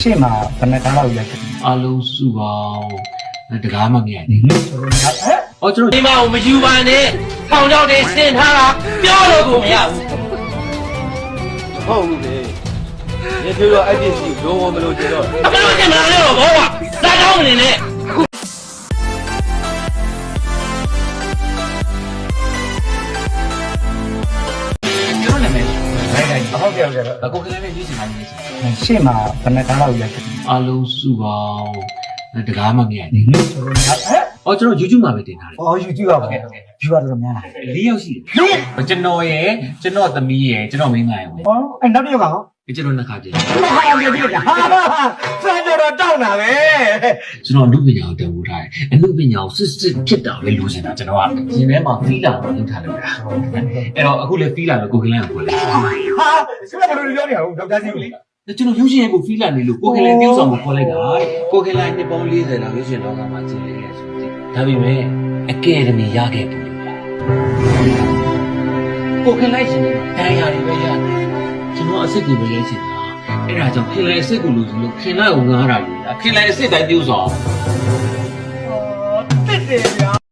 ရှေ့မှာဘယ်နှကားလောက်ရိုက်တယ် အလုံးစုပေါင်းတကားမမြင်ဘူး ဆိုတော့ဟဲ့ ။အော်ကျွန်တော် ဒီမှာကိုမယူပါနဲ့။ထောင်ချောက်တွေစင်ထားတာပြောလို့ကိုမရဘူး ဟုတ်ဘူးလေရေပြောတော့အဲ့ဒီစီလုံးဝမလို့ကျတော့ ။အမလို့ကျင်မလာနဲ့တော့ဘောက။လာတော့မနေနဲ့ ကျွန်တော်နာမည် ရိုက်တယ်ဟုတ်ကဲ့ဟုတ်ကဲ့ ကိုကလေးနဲ့ရေးချင်တာရေးချင် ရှေ့မှာဘယ်နှကားလောက်ရိုက်တယ် အလုံးစုပေါင်းတကားမမြင်ဘူး ဆိုတော့ဟဲ့ ။အော်ကျွန်တော် YouTube မှာပဲတင်ထားတယ် အော် YouTube ပါဗျာ view တော်တော်များလား ။၄ယောက်ရှိတယ်။ကျွန်တော်ရဲ့ကျွန်တော်သမီးရဲ့ကျွန်တော်မိန်းမရဲ့ဝင် ဟောအဲ့နောက်တစ်ယောက်ကဟော ကျွန်တော်နှစ်ခါကြည့် ဟာပြပြဟာစံကြော်တော့တောင်းတာပဲ ကျွန်တော်အမှုပညာကိုတန်ဖိုးထားတယ်။အမှုပညာကိုစစ်ဖြစ်တာပဲလို့ရှင်တာကျွန်တော်ကရင်ထဲမှာဖီးလာလို့လုပ်ထားလို့တာ။အဲ့တော့အခုလည်းဖီးလာလို့ကိုကလေးကိုခေါ်လိုက် ဟာစမဘလို့ပြောနေအောင်ဒေါက်တာစီကိုလေ ကျွန်တော်ရုပ်ရှင်ရဲ့ကိုဖီးလာနေလို့ကိုကလေးတယောက်ဆောင်ကိုခေါ်လိုက်တာတဲ့ကိုကလေးနှစ်ပေါင်း40လောက်ရုပ်ရှင်လောကမှာကျင်နေတယ်ဆိုတော့ဒါပေမဲ့အကယ်ဒမီရခဲ့ဘူးကိုကလေးရှင်တန်ရာတွေပဲရတယ်ကျွန်တော်အစ်စ်ကိုပဲရေးချင်တာအဲ့ဒါကြောင့်ခင်လိုက်အစ်စ်ကိုလို့ခင်လိုက်ကိုငားတာလို့ခင်လိုက်အစ်စ်တိုင်းပြောဆောင် တစ်တယ်ဗျာ ။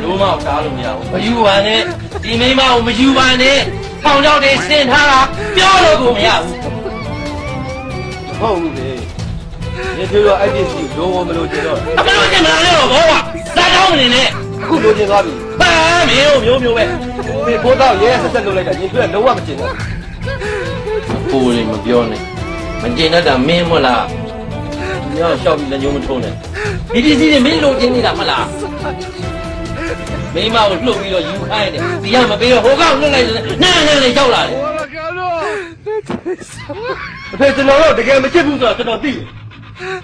လုံးမတားလို့မရဘူး။မယူပါနဲ့။ဒီမိန်းမကိုမယူပါနဲ့။ထောင်ချောက်တွေစင်ထားတာပြောလို့ကိုမရဘူး ဟုတ်ဘူးလေရေပြောတော့အဲ့ဒီစီလုံးဝမလို့ကျတော့ ။အမလို့ကျင်မလာနဲ့တော့ဘောက။လာတော့မနေနဲ့ အခုလိုချင်သွားပြီ ။ဟာမင်းတို့မျိုးမျိုးပဲ ဒီဖိုးတော့ရဲဆက်ဆက်လုပ်လိုက်တာရေပြောလုံးဝမကျင်တော့ ။ကိုယ်လည်းမပြောနဲ့။မကျင်တတ်တာမင်းမလား။ညောရှောက်ပြီးလည်းညုံမထုံးနဲ့။ဒီစီတွေမင်းလိုချင်နေတာမလား။မိန်းမကိုလှုပ်ပြီးတော့ယူခိုင်းတယ်။ဒီကမပေးတော့ဟိုကောင်လွတ်လိုက်တယ်။နားနဲ့ရောက်လာတယ် အဖေကျွန်တော်တို့တကယ်မချစ်ဘူးဆိုတော့ကျွန်တော်သိတယ်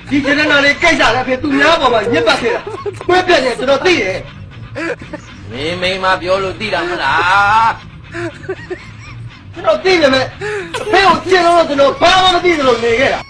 ဒီကျတဲ့နာလေးကြိုက်တာလည်းအဖေသူများပေါ်မှာညစ်ပတ်ခဲ့တာကွဲပြက်နေကျွန်တော်သိတယ် ။မင်းမိန်းမပြောလို့သိတာမလား ကျွန်တော်သိနေမယ်အဖေကိုကျင်လို့ကျွန်တော်ဘာမှမသိသလိုနေခဲ့တာ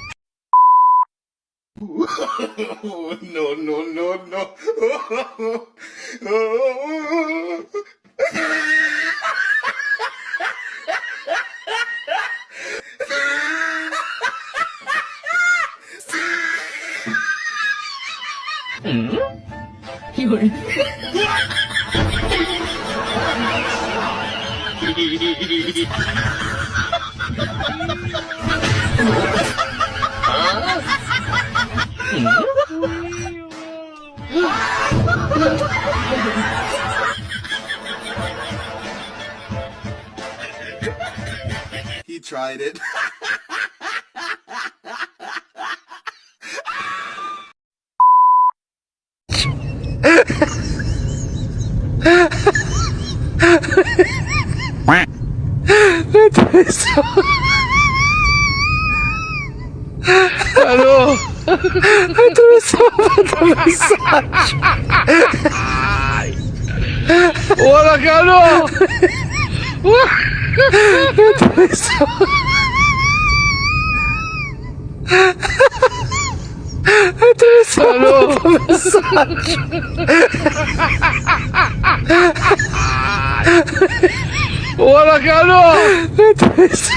He tried it. Hello. Hola, Carlos. Hello. Hola, Carlos.